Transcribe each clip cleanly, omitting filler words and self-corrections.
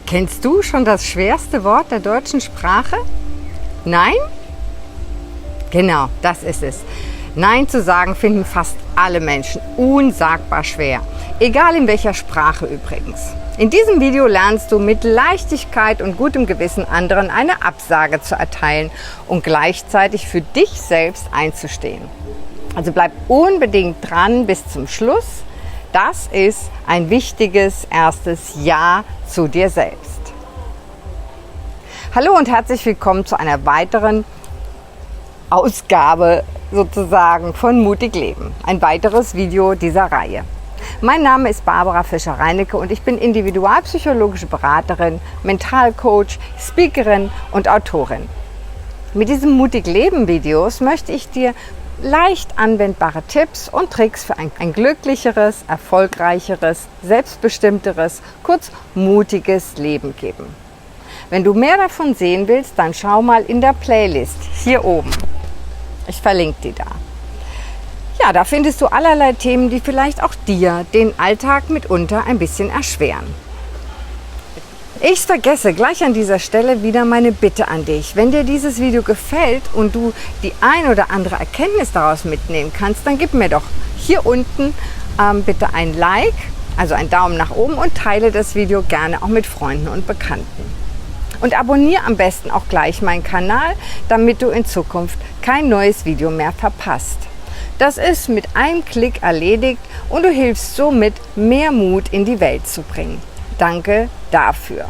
Kennst du schon das schwerste Wort der deutschen Sprache? Nein? Genau, das ist es. Nein zu sagen finden fast alle Menschen unsagbar schwer. Egal in welcher Sprache übrigens. In diesem Video lernst du mit Leichtigkeit und gutem Gewissen anderen eine Absage zu erteilen und gleichzeitig für dich selbst einzustehen. Also bleib unbedingt dran bis zum Schluss. Das ist ein wichtiges erstes Ja zu dir selbst. Hallo und herzlich willkommen zu einer weiteren Ausgabe sozusagen von Mutig Leben. Ein weiteres Video dieser Reihe. Mein Name ist Barbara Fischer-Reinecke und ich bin individualpsychologische Beraterin, Mentalcoach, Speakerin und Autorin. Mit diesen Mutig Leben Videos möchte ich dir leicht anwendbare Tipps und Tricks für ein glücklicheres, erfolgreicheres, selbstbestimmteres, kurz mutiges Leben geben. Wenn du mehr davon sehen willst, dann schau mal in der Playlist hier oben. Ich verlinke die da. Ja, da findest du allerlei Themen, die vielleicht auch dir den Alltag mitunter ein bisschen erschweren. Ich vergesse gleich an dieser Stelle wieder meine Bitte an dich. Wenn dir dieses Video gefällt und du die ein oder andere Erkenntnis daraus mitnehmen kannst, dann gib mir doch hier unten bitte ein Like, also einen Daumen nach oben und teile das Video gerne auch mit Freunden und Bekannten. Und abonniere am besten auch gleich meinen Kanal, damit du in Zukunft kein neues Video mehr verpasst. Das ist mit einem Klick erledigt und du hilfst somit, mehr Mut in die Welt zu bringen. Danke dafür.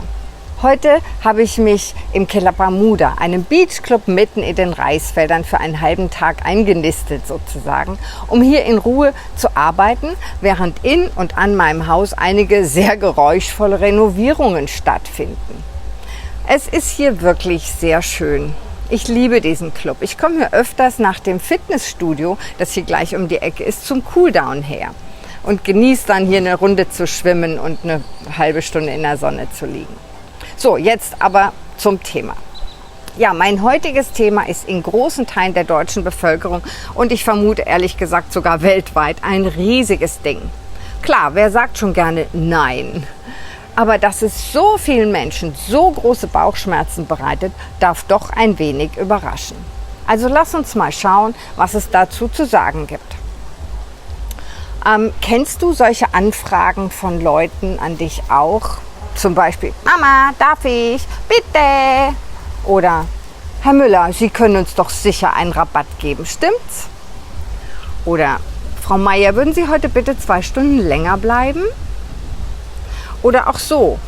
Heute habe ich mich im Keller Bermuda, einem Beachclub mitten in den Reisfeldern, für einen halben Tag eingenistet sozusagen, um hier in Ruhe zu arbeiten, während in und an meinem Haus einige sehr geräuschvolle Renovierungen stattfinden. Es ist hier wirklich sehr schön. Ich liebe diesen Club. Ich komme hier öfters nach dem Fitnessstudio, das hier gleich um die Ecke ist, zum Cooldown her. Und genieße dann hier eine Runde zu schwimmen und eine halbe Stunde in der Sonne zu liegen. So, jetzt aber zum Thema. Ja, mein heutiges Thema ist in großen Teilen der deutschen Bevölkerung und ich vermute ehrlich gesagt sogar weltweit ein riesiges Ding. Klar, wer sagt schon gerne Nein? Aber dass es so vielen Menschen so große Bauchschmerzen bereitet, darf doch ein wenig überraschen. Also lass uns mal schauen, was es dazu zu sagen gibt. Kennst du solche Anfragen von Leuten an dich auch? Zum Beispiel, Mama, darf ich? Bitte! Oder, Herr Müller, Sie können uns doch sicher einen Rabatt geben, stimmt's? Oder, Frau Meier, würden Sie heute bitte 2 Stunden länger bleiben? Oder auch so,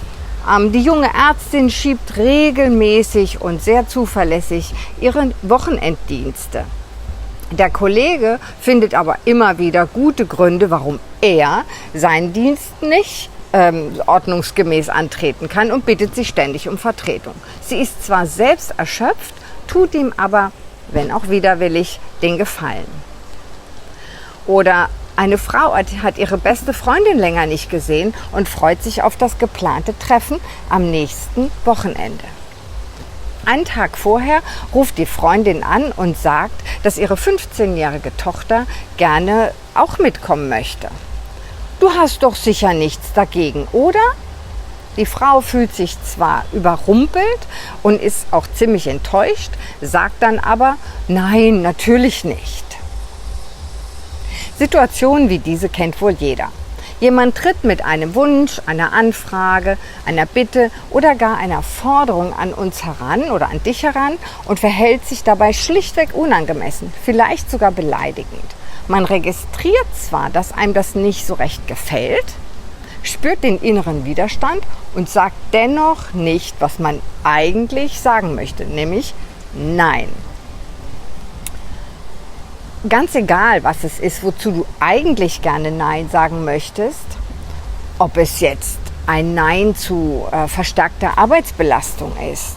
die junge Ärztin schiebt regelmäßig und sehr zuverlässig ihre Wochenenddienste. Der Kollege findet aber immer wieder gute Gründe, warum er seinen Dienst nicht ordnungsgemäß antreten kann und bittet sie ständig um Vertretung. Sie ist zwar selbst erschöpft, tut ihm aber, wenn auch widerwillig, den Gefallen. Oder eine Frau hat ihre beste Freundin länger nicht gesehen und freut sich auf das geplante Treffen am nächsten Wochenende. Einen Tag vorher ruft die Freundin an und sagt, dass ihre 15-jährige Tochter gerne auch mitkommen möchte. Du hast doch sicher nichts dagegen, oder? Die Frau fühlt sich zwar überrumpelt und ist auch ziemlich enttäuscht, sagt dann aber, nein, natürlich nicht. Situationen wie diese kennt wohl jeder. Jemand tritt mit einem Wunsch, einer Anfrage, einer Bitte oder gar einer Forderung an uns heran oder an dich heran und verhält sich dabei schlichtweg unangemessen, vielleicht sogar beleidigend. Man registriert zwar, dass einem das nicht so recht gefällt, spürt den inneren Widerstand und sagt dennoch nicht, was man eigentlich sagen möchte, nämlich Nein. Ganz egal, was es ist, wozu du eigentlich gerne Nein sagen möchtest, ob es jetzt ein Nein zu verstärkter Arbeitsbelastung ist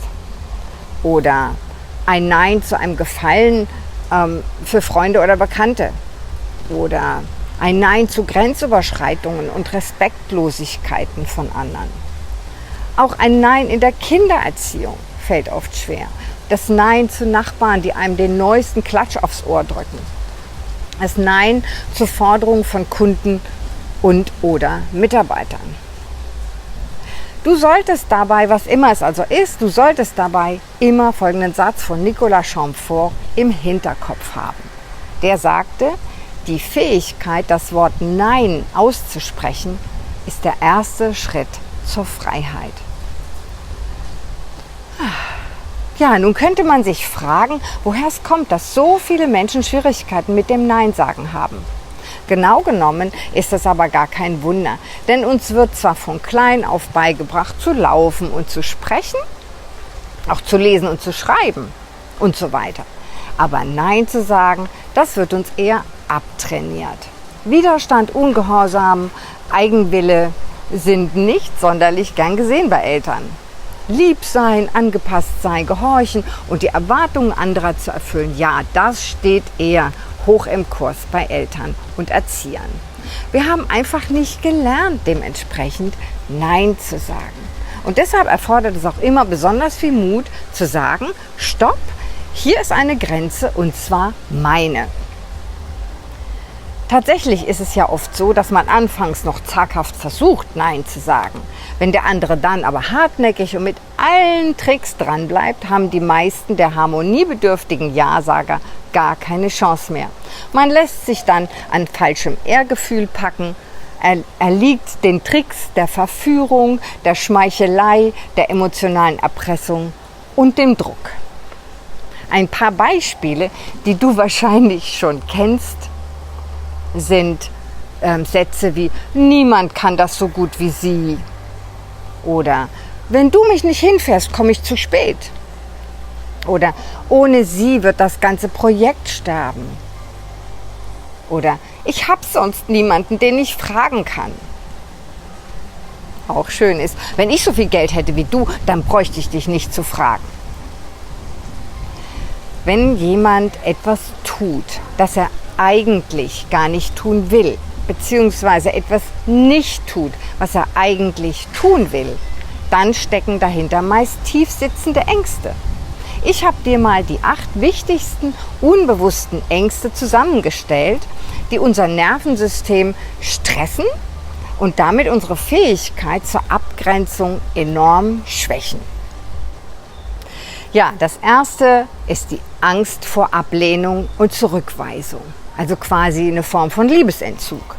oder ein Nein zu einem Gefallen für Freunde oder Bekannte oder ein Nein zu Grenzüberschreitungen und Respektlosigkeiten von anderen. Auch ein Nein in der Kindererziehung fällt oft schwer. Das Nein zu Nachbarn, die einem den neuesten Klatsch aufs Ohr drücken. Das Nein zu Forderungen von Kunden und oder Mitarbeitern. Du solltest dabei, was immer es also ist, du solltest dabei immer folgenden Satz von Nicolas Chamfort im Hinterkopf haben. Der sagte, die Fähigkeit, das Wort Nein auszusprechen, ist der erste Schritt zur Freiheit. Ja, nun könnte man sich fragen, woher es kommt, dass so viele Menschen Schwierigkeiten mit dem Nein sagen haben. Genau genommen ist es aber gar kein Wunder, denn uns wird zwar von klein auf beigebracht, zu laufen und zu sprechen, auch zu lesen und zu schreiben und so weiter. Aber Nein zu sagen, das wird uns eher abtrainiert. Widerstand, Ungehorsam, Eigenwille sind nicht sonderlich gern gesehen bei Eltern. Lieb sein, angepasst sein, gehorchen und die Erwartungen anderer zu erfüllen, ja, das steht eher hoch im Kurs bei Eltern und Erziehern. Wir haben einfach nicht gelernt, dementsprechend Nein zu sagen. Und deshalb erfordert es auch immer besonders viel Mut zu sagen, stopp, hier ist eine Grenze und zwar meine. Tatsächlich ist es ja oft so, dass man anfangs noch zaghaft versucht, Nein zu sagen. Wenn der andere dann aber hartnäckig und mit allen Tricks dran bleibt, haben die meisten der harmoniebedürftigen Ja-Sager gar keine Chance mehr. Man lässt sich dann an falschem Ehrgefühl packen, erliegt den Tricks der Verführung, der Schmeichelei, der emotionalen Erpressung und dem Druck. Ein paar Beispiele, die du wahrscheinlich schon kennst, sind Sätze wie niemand kann das so gut wie sie oder wenn du mich nicht hinfährst, komme ich zu spät oder ohne sie wird das ganze Projekt sterben oder ich habe sonst niemanden, den ich fragen kann. Auch schön ist, wenn ich so viel Geld hätte wie du, dann bräuchte ich dich nicht zu fragen. Wenn jemand etwas tut, das er eigentlich gar nicht tun will, beziehungsweise etwas nicht tut, was er eigentlich tun will, dann stecken dahinter meist tief sitzende Ängste. Ich habe dir mal die 8 wichtigsten unbewussten Ängste zusammengestellt, die unser Nervensystem stressen und damit unsere Fähigkeit zur Abgrenzung enorm schwächen. Ja, das erste ist die Angst vor Ablehnung und Zurückweisung. Also quasi eine Form von Liebesentzug.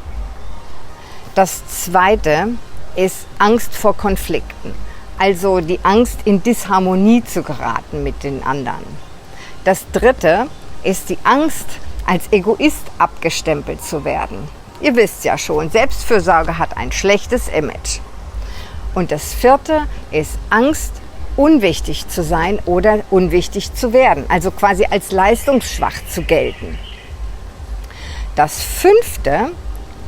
Das zweite ist Angst vor Konflikten, also die Angst, in Disharmonie zu geraten mit den anderen. Das dritte ist die Angst, als Egoist abgestempelt zu werden. Ihr wisst ja schon, Selbstfürsorge hat ein schlechtes Image. Und das vierte ist Angst, unwichtig zu sein oder unwichtig zu werden, also quasi als leistungsschwach zu gelten. Das fünfte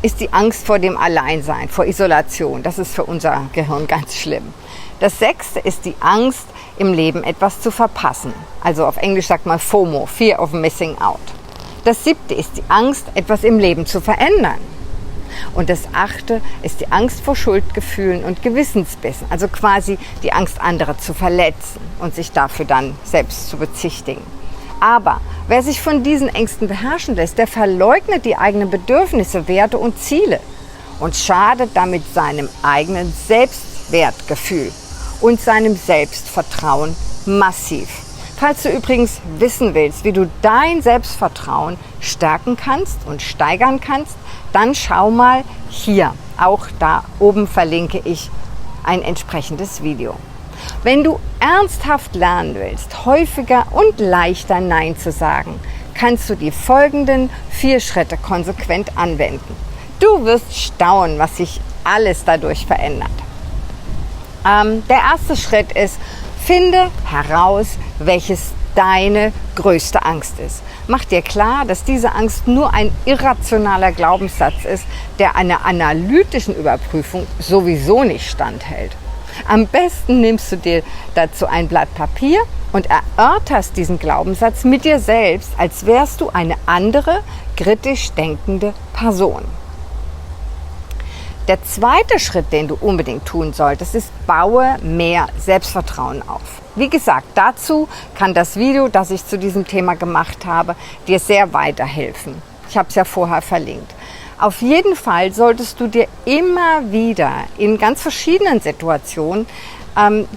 ist die Angst vor dem Alleinsein, vor Isolation. Das ist für unser Gehirn ganz schlimm. Das sechste ist die Angst, im Leben etwas zu verpassen. Also auf Englisch sagt man FOMO, Fear of Missing Out. Das siebte ist die Angst, etwas im Leben zu verändern. Und das achte ist die Angst vor Schuldgefühlen und Gewissensbissen. Also quasi die Angst, andere zu verletzen und sich dafür dann selbst zu bezichtigen. Aber wer sich von diesen Ängsten beherrschen lässt, der verleugnet die eigenen Bedürfnisse, Werte und Ziele und schadet damit seinem eigenen Selbstwertgefühl und seinem Selbstvertrauen massiv. Falls du übrigens wissen willst, wie du dein Selbstvertrauen stärken kannst und steigern kannst, dann schau mal hier. Auch da oben verlinke ich ein entsprechendes Video. Wenn du ernsthaft lernen willst, häufiger und leichter Nein zu sagen, kannst du die folgenden 4 Schritte konsequent anwenden. Du wirst staunen, was sich alles dadurch verändert. Der erste Schritt ist, finde heraus, welches deine größte Angst ist. Mach dir klar, dass diese Angst nur ein irrationaler Glaubenssatz ist, der einer analytischen Überprüfung sowieso nicht standhält. Am besten nimmst du dir dazu ein Blatt Papier und erörterst diesen Glaubenssatz mit dir selbst, als wärst du eine andere, kritisch denkende Person. Der zweite Schritt, den du unbedingt tun solltest, ist, baue mehr Selbstvertrauen auf. Wie gesagt, dazu kann das Video, das ich zu diesem Thema gemacht habe, dir sehr weiterhelfen. Ich habe es ja vorher verlinkt. Auf jeden Fall solltest du dir immer wieder in ganz verschiedenen Situationen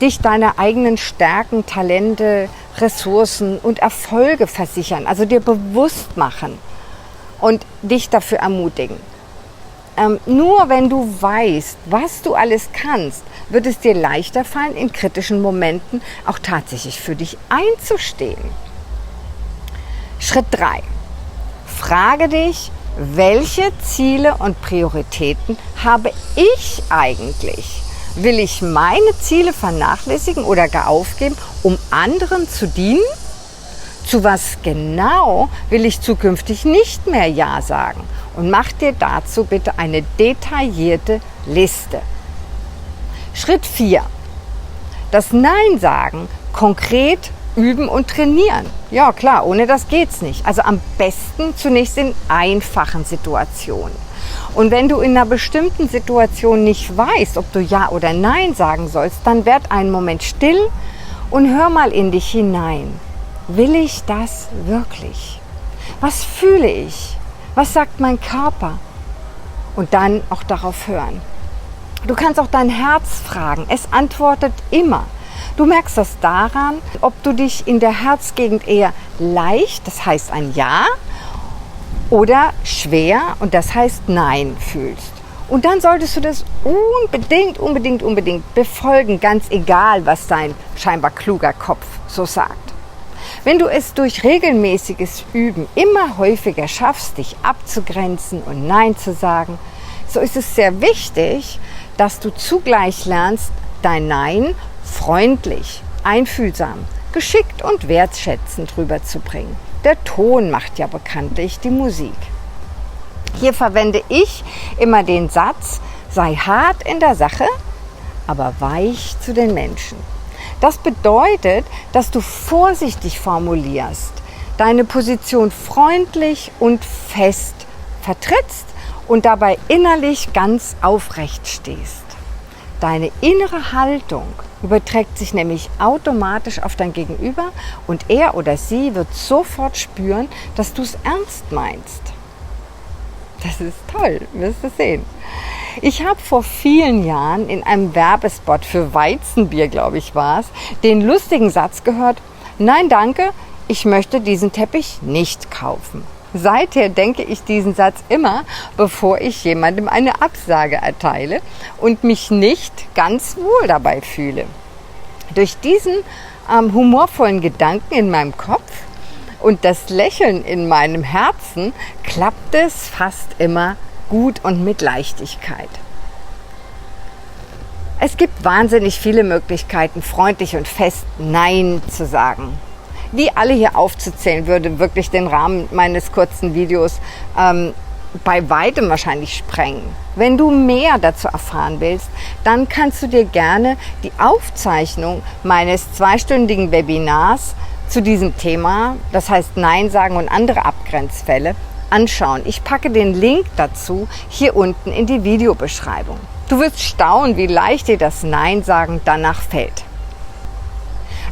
dich deiner eigenen Stärken, Talente, Ressourcen und Erfolge versichern, also dir bewusst machen und dich dafür ermutigen. Nur wenn du weißt, was du alles kannst, wird es dir leichter fallen, in kritischen Momenten auch tatsächlich für dich einzustehen. Schritt 3. Frage dich, welche Ziele und Prioritäten habe ich eigentlich? Will ich meine Ziele vernachlässigen oder gar aufgeben, um anderen zu dienen? Zu was genau will ich zukünftig nicht mehr Ja sagen? Und mach dir dazu bitte eine detaillierte Liste. Schritt 4. Das Nein sagen konkret üben und trainieren. Ja klar, ohne das geht's nicht. Also am besten zunächst in einfachen Situationen. Und wenn du in einer bestimmten Situation nicht weißt, ob du Ja oder Nein sagen sollst, dann werd einen Moment still und hör mal in dich hinein. Will ich das wirklich? Was fühle ich? Was sagt mein Körper? Und dann auch darauf hören. Du kannst auch dein Herz fragen. Es antwortet immer. Du merkst das daran, ob du dich in der Herzgegend eher leicht, das heißt ein Ja, oder schwer, und das heißt Nein fühlst. Und dann solltest du das unbedingt befolgen, ganz egal, was dein scheinbar kluger Kopf so sagt. Wenn du es durch regelmäßiges Üben immer häufiger schaffst, dich abzugrenzen und Nein zu sagen, so ist es sehr wichtig, dass du zugleich lernst, dein Nein freundlich, einfühlsam, geschickt und wertschätzend rüberzubringen. Der Ton macht ja bekanntlich die Musik. Hier verwende ich immer den Satz, sei hart in der Sache, aber weich zu den Menschen. Das bedeutet, dass du vorsichtig formulierst, deine Position freundlich und fest vertrittst und dabei innerlich ganz aufrecht stehst. Deine innere Haltung überträgt sich nämlich automatisch auf dein Gegenüber und er oder sie wird sofort spüren, dass du es ernst meinst. Das ist toll, wirst du sehen. Ich habe vor vielen Jahren in einem Werbespot für Weizenbier, glaube ich, war es, den lustigen Satz gehört: Nein, danke, ich möchte diesen Teppich nicht kaufen. Seither denke ich diesen Satz immer, bevor ich jemandem eine Absage erteile und mich nicht ganz wohl dabei fühle. Durch diesen humorvollen Gedanken in meinem Kopf und das Lächeln in meinem Herzen klappt es fast immer gut und mit Leichtigkeit. Es gibt wahnsinnig viele Möglichkeiten, freundlich und fest Nein zu sagen. Die alle hier aufzuzählen, würde wirklich den Rahmen meines kurzen Videos bei weitem wahrscheinlich sprengen. Wenn du mehr dazu erfahren willst, dann kannst du dir gerne die Aufzeichnung meines 2-stündigen Webinars zu diesem Thema, das heißt Nein sagen und andere Abgrenzfälle, anschauen. Ich packe den Link dazu hier unten in die Videobeschreibung. Du wirst staunen, wie leicht dir das Nein sagen danach fällt.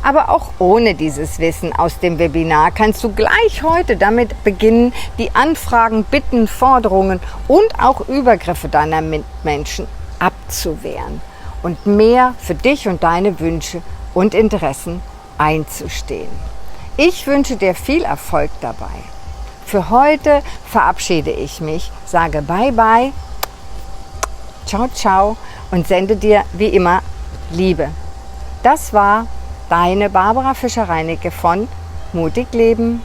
Aber auch ohne dieses Wissen aus dem Webinar kannst du gleich heute damit beginnen, die Anfragen, Bitten, Forderungen und auch Übergriffe deiner Mitmenschen abzuwehren und mehr für dich und deine Wünsche und Interessen einzustehen. Ich wünsche dir viel Erfolg dabei. Für heute verabschiede ich mich, sage Bye Bye, Ciao Ciao und sende dir wie immer Liebe. Das war deine Barbara Fischer-Reinecke von Mutig Leben.